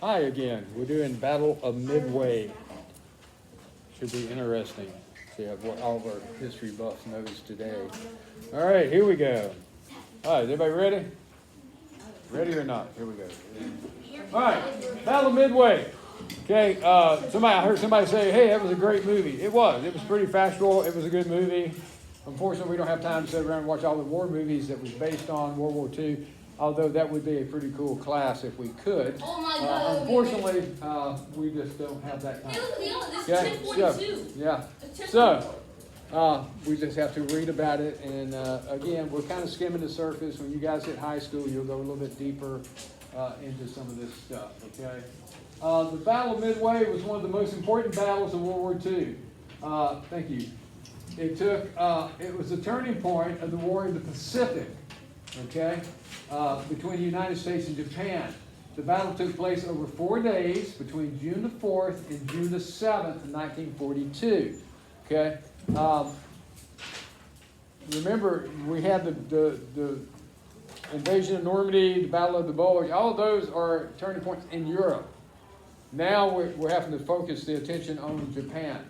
Hi again. We're doing Battle of Midway. Should be interesting. See what all of our history buffs knows today. All right, here we go. All right, everybody ready? Ready or not? Here we go. All right, Battle of Midway. Okay, I heard somebody say, hey, that was a great movie. It was. It was pretty factual. It was a good movie. Unfortunately, we don't have time to sit around and watch all the war movies that was based on World War II, although that would be a pretty cool class if we could. Oh my God. Unfortunately, we just don't have that time. This is 1042. Yeah. So, we just have to read about it. And again, we're kind of skimming the surface. When you guys hit high school, you'll go a little bit deeper into some of this stuff, okay? The Battle of Midway was one of the most important battles of World War II. Thank you. It was the turning point of the war in the Pacific, okay, between the United States and Japan. The battle took place over 4 days between June the 4th and June the 7th, 1942, okay. Remember, we had the invasion of Normandy, the Battle of the Bulge. All of those are turning points in Europe. Now we're having to focus the attention on Japan,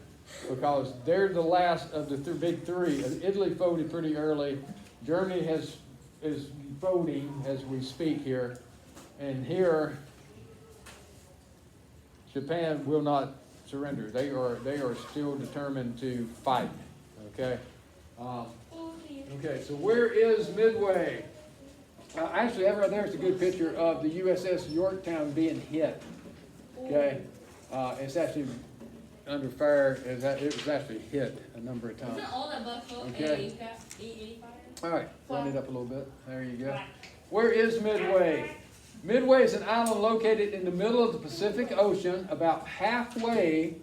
because they're the last of the big three. Italy folded pretty early. Germany is folding as we speak here. And here, Japan will not surrender. They are still determined to fight. Okay? Okay, so where is Midway? Actually, that right there is a good picture of the USS Yorktown being hit. Okay? It's actually under fire. It was actually hit a number of times. Isn't all that buffalo Okay. A fire? All right, run it up a little bit. There you go. Where is Midway? Midway is an island located in the middle of the Pacific Ocean, about halfway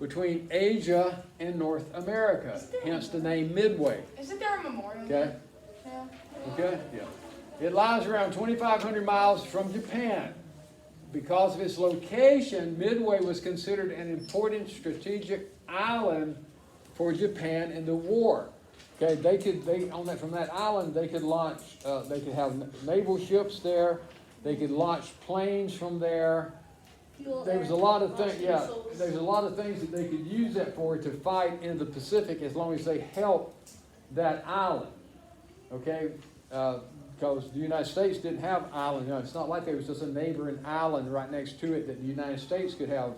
between Asia and North America. Hence the name Midway. Isn't there a memorial? Okay? Yeah. Okay? Yeah. It lies around 2,500 miles from Japan. Because of its location, Midway was considered an important strategic island for Japan in the war. Okay, from that island, they could launch, they could have naval ships there, they could launch planes from there. There was a lot of things, there's a lot of things that they could use that for to fight in the Pacific, as long as they helped that island. Okay, because the United States didn't have island. It's not like there was just a neighboring island right next to it that the United States could have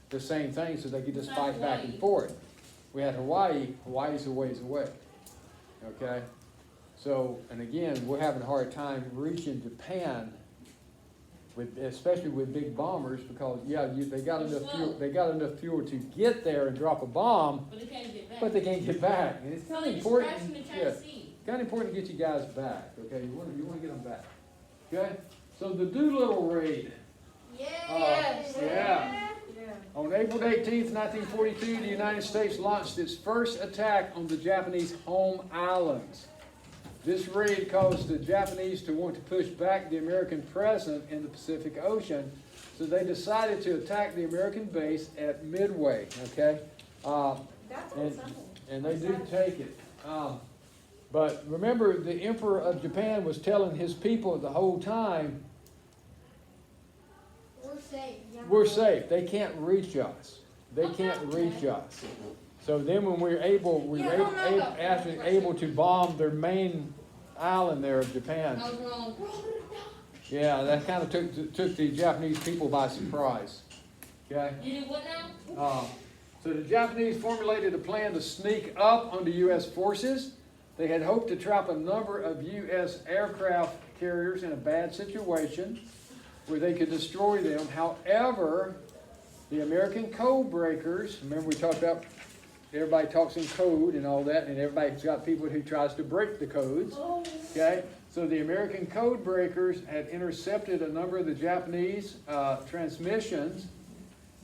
the same thing, so they could just fight back and forth. We had Hawaii. Hawaii's a ways away. Okay, so, and again, we're having a hard time reaching Japan, especially with big bombers, because they got enough fuel to get there and drop a bomb, But they can't get back. but they can't get back. And it's So kind they of just important. crash in the Tennessee. Kind of important to get you guys back. Okay, you want to get them back. Okay, so the Doolittle raid. Yes. Yeah. On April 18th, 1942, the United States launched its first attack on the Japanese home islands. This raid caused the Japanese to want to push back the American presence in the Pacific Ocean, so they decided to attack the American base at Midway. Okay, and they did take it. But remember, the Emperor of Japan was telling his people the whole time, We're safe. we're safe. They can't reach us. They can't reach us. So then when we were actually able to bomb their main island there of Japan. I was wrong. Yeah, that kind of took the Japanese people by surprise. Okay? You did what now? So the Japanese formulated a plan to sneak up on the U.S. forces. They had hoped to trap a number of U.S. aircraft carriers in a bad situation where they could destroy them. However, the American code breakers, remember we talked about everybody talks in code and all that, and everybody's got people who tries to break the codes. Okay? So the American code breakers had intercepted a number of the Japanese transmissions,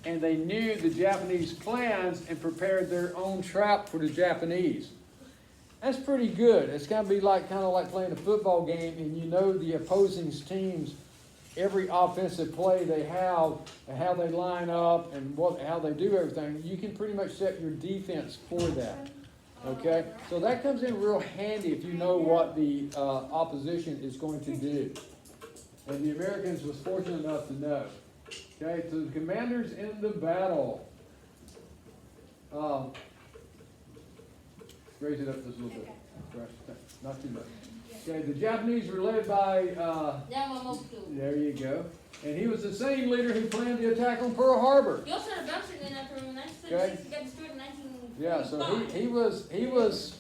and they knew the Japanese plans and prepared their own trap for the Japanese. That's pretty good. It's got to be kind of like playing a football game, and you know the opposing teams, every offensive play they have, and how they line up, and how they do everything. You can pretty much set your defense for that. Okay, so that comes in real handy if you know what the opposition is going to do. And the Americans was fortunate enough to know. Okay, so the commanders in the battle. Raise it up just a little bit. Not too much. Okay, the Japanese were led by, Yamamoto. there you go. And he was the same leader who planned the attack on Pearl Harbor. He also had a bouncer in after him in Okay. 1936. He got destroyed in 1945. Yeah, so he was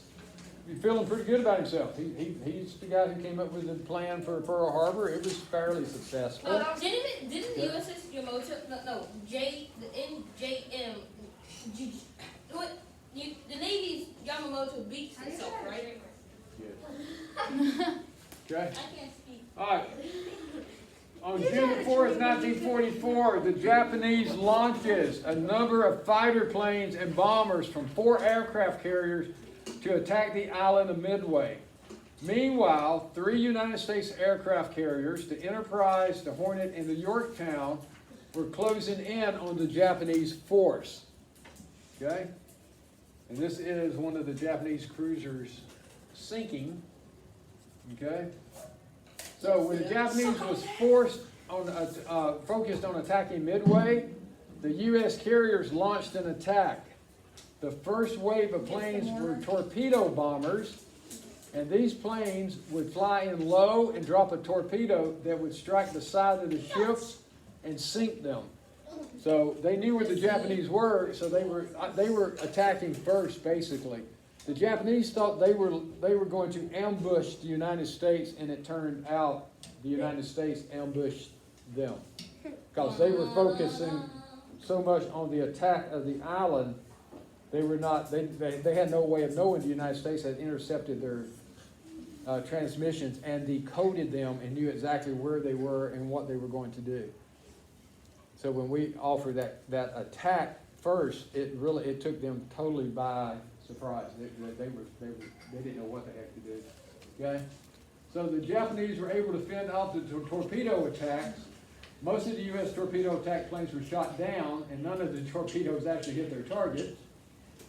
feeling pretty good about himself. He's the guy who came up with the plan for Pearl Harbor. It was fairly successful. Didn't the USS Yamamoto, the NJM, the Navy's Yamamoto beats itself, right? Okay? I can't speak. All right. On June 4th, 1944, the Japanese launches a number of fighter planes and bombers from 4 aircraft carriers to attack the island of Midway. Meanwhile, 3 United States aircraft carriers, the Enterprise, the Hornet, and the Yorktown, were closing in on the Japanese force. Okay? And this is one of the Japanese cruisers sinking. Okay? So when the Japanese was focused on attacking Midway, the U.S. carriers launched an attack. The first wave of planes were torpedo bombers, and these planes would fly in low and drop a torpedo that would strike the side of the ships and sink them. So they knew where the Japanese were, so they were attacking first, basically. The Japanese thought they were going to ambush the United States, and it turned out the United States ambushed them. Because they were focusing so much on the attack of the island, they had no way of knowing the United States had intercepted their transmissions and decoded them and knew exactly where they were and what they were going to do. So when we offered that attack first, it took them totally by surprise. They didn't know what the heck to do. Okay? So the Japanese were able to fend off the torpedo attacks. Most of the U.S. torpedo attack planes were shot down, and none of the torpedoes actually hit their targets.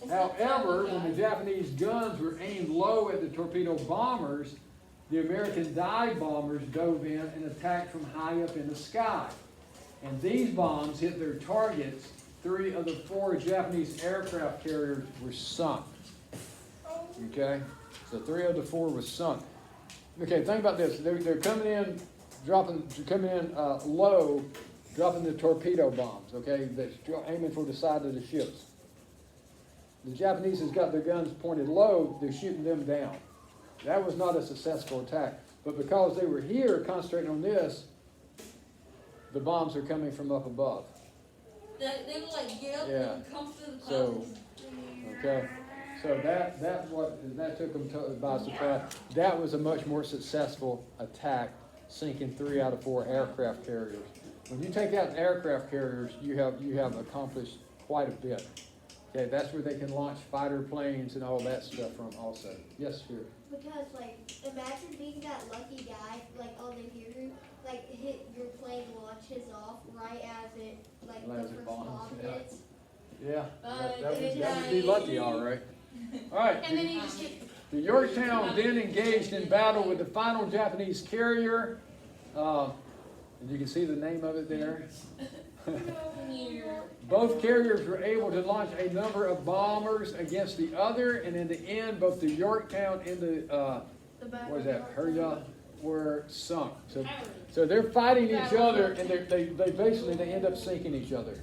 However, when the Japanese guns were aimed low at the torpedo bombers, the American dive bombers dove in and attacked from high up in the sky. And these bombs hit their targets. 3 of the 4 Japanese aircraft carriers were sunk. Okay? So 3 of the 4 were sunk. Okay, think about this. They're coming in low, dropping the torpedo bombs, okay? That's aiming for the side of the ships. The Japanese has got their guns pointed low, they're shooting them down. That was not a successful attack. But because they were here concentrating on this, the bombs are coming from up above. They would like get up Yeah. and come through the So, clouds. okay. So that took them by surprise. That was a much more successful attack, sinking 3 out of 4 aircraft carriers. When you take out aircraft carriers, you have accomplished quite a bit. Okay, that's where they can launch fighter planes and all that stuff from also. Yes, sure. Because, like, imagine being that lucky guy, like, on the hero, like, hit your plane launches off right as it, like, As the it first bombs, bomb yeah. hits. Yeah, that would then be lucky, all right. All right. And then you just get. The Yorktown then engaged in battle with the final Japanese carrier. And you can see the name of it there. Both carriers were able to launch a number of bombers against the other, and in the end, both the Yorktown and the what is that, Herya, were sunk. So they're fighting each other, and they basically end up sinking each other.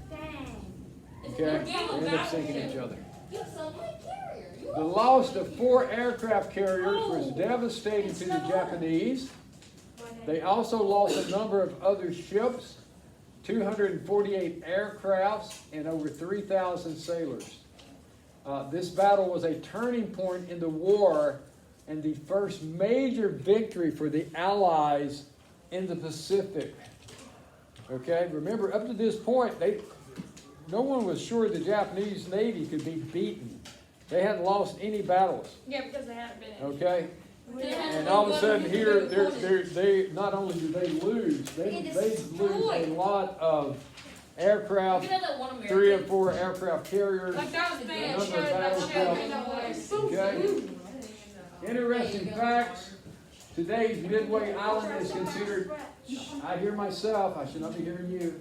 Okay, they end up sinking each other. You sound like carrier. You The loss of 4 aircraft carriers was devastating to the Japanese. They also lost a number of other ships, 248 aircrafts, and over 3,000 sailors. This battle was a turning point in the war and the first major victory for the Allies in the Pacific. Okay, remember up to this point, no one was sure the Japanese Navy could be beaten. They hadn't lost any battles. Yeah, because they haven't been in. Okay, and all of a sudden here, they not only do they lose, they lose a lot of aircraft, know that one 3 American? and 4 aircraft carriers. Like that was bad. Another Showed that battlecraft. show. Okay. Interesting facts. Today's Midway Island is considered, I hear myself, I should not be hearing you.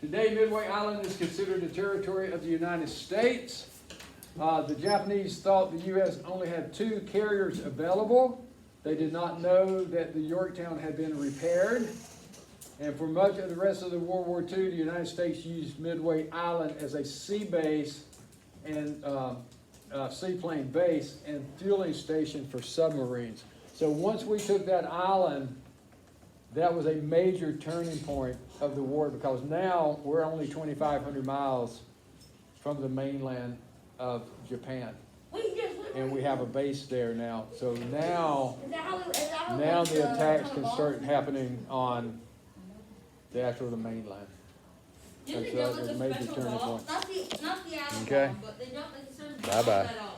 Today, Midway Island is considered a territory of the United States. The Japanese thought the U.S. only had 2 carriers available. They did not know that the Yorktown had been repaired. And for much of the rest of the World War II, the United States used Midway Island as a sea base and seaplane base and fueling station for submarines. So once we took that island, that was a major turning point of the war, because now we're only 2,500 miles from the mainland of Japan. And we have a base there now. So now the attacks can start happening on the mainland. Didn't they That's build a a major special turning wall? point. Not the outer Okay. wall, but they don't, they sort of Bye-bye. that off.